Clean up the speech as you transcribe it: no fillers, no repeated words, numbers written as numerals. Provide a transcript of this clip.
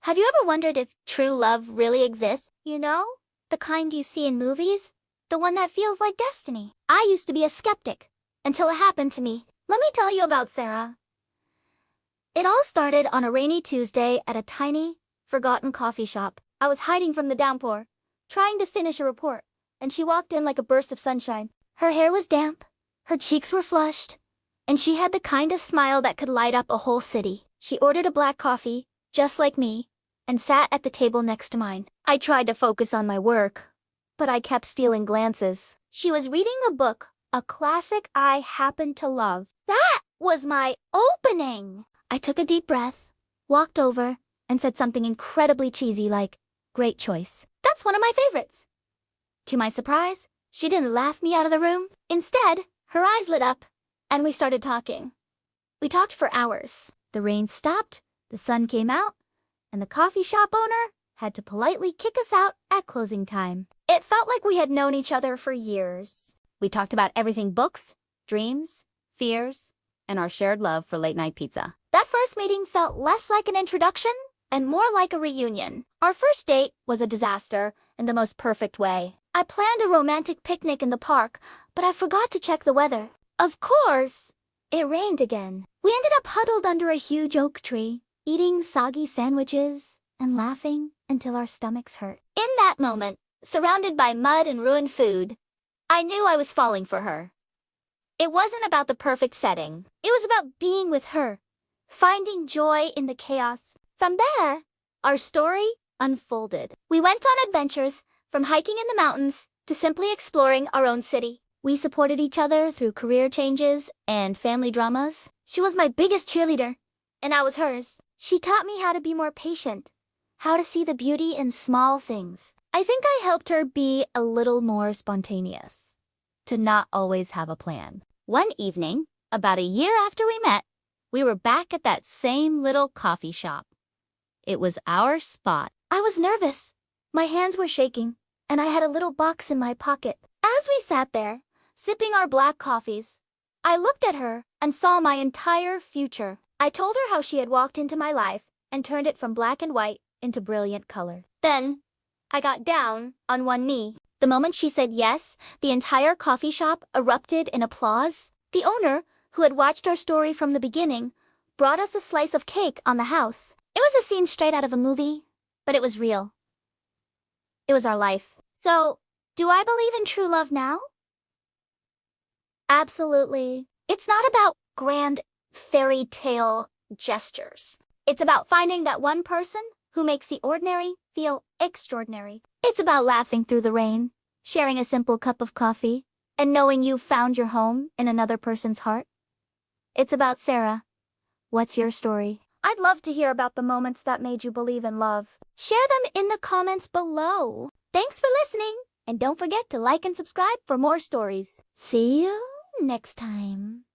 Have you ever wondered if true love really exists? You know, the kind you see in movies? The one that feels like destiny. I used to be a skeptic until it happened to me. Let me tell you about Sarah. It all started on a rainy Tuesday at a tiny, forgotten coffee shop. I was hiding from the downpour, trying to finish a report, and she walked in like a burst of sunshine. Her hair was damp, her cheeks were flushed, and she had the kind of smile that could light up a whole city. She ordered a black coffee, just like me, and sat at the table next to mine. I tried to focus on my work, but I kept stealing glances. She was reading a book, a classic I happened to love. That was my opening! I took a deep breath, walked over, and said something incredibly cheesy like, "Great choice. That's one of my favorites." To my surprise, she didn't laugh me out of the room. Instead, her eyes lit up, and we started talking. We talked for hours. The rain stopped, the sun came out, and the coffee shop owner had to politely kick us out at closing time. It felt like we had known each other for years. We talked about everything: books, dreams, fears, and our shared love for late-night pizza. That first meeting felt less like an introduction and more like a reunion. Our first date was a disaster in the most perfect way. I planned a romantic picnic in the park, but I forgot to check the weather. Of course, it rained again. We ended up huddled under a huge oak tree, eating soggy sandwiches and laughing until our stomachs hurt. In that moment, surrounded by mud and ruined food, I knew I was falling for her. It wasn't about the perfect setting. It was about being with her, finding joy in the chaos. From there, our story unfolded. We went on adventures, from hiking in the mountains to simply exploring our own city. We supported each other through career changes and family dramas. She was my biggest cheerleader, and I was hers. She taught me how to be more patient, how to see the beauty in small things. I think I helped her be a little more spontaneous, to not always have a plan. One evening, about a year after we met, we were back at that same little coffee shop. It was our spot. I was nervous. My hands were shaking, and I had a little box in my pocket. As we sat there, sipping our black coffees, I looked at her and saw my entire future. I told her how she had walked into my life and turned it from black and white into brilliant color. Then, I got down on one knee. The moment she said yes, the entire coffee shop erupted in applause. The owner, who had watched our story from the beginning, brought us a slice of cake on the house. It was a scene straight out of a movie, but it was real. It was our life. So, do I believe in true love now? Absolutely. It's not about grand fairy tale gestures. It's about finding that one person who makes the ordinary feel extraordinary. It's about laughing through the rain, sharing a simple cup of coffee, and knowing you've found your home in another person's heart. It's about Sarah. What's your story? I'd love to hear about the moments that made you believe in love. Share them in the comments below. Thanks for listening, and don't forget to like and subscribe for more stories. See you next time.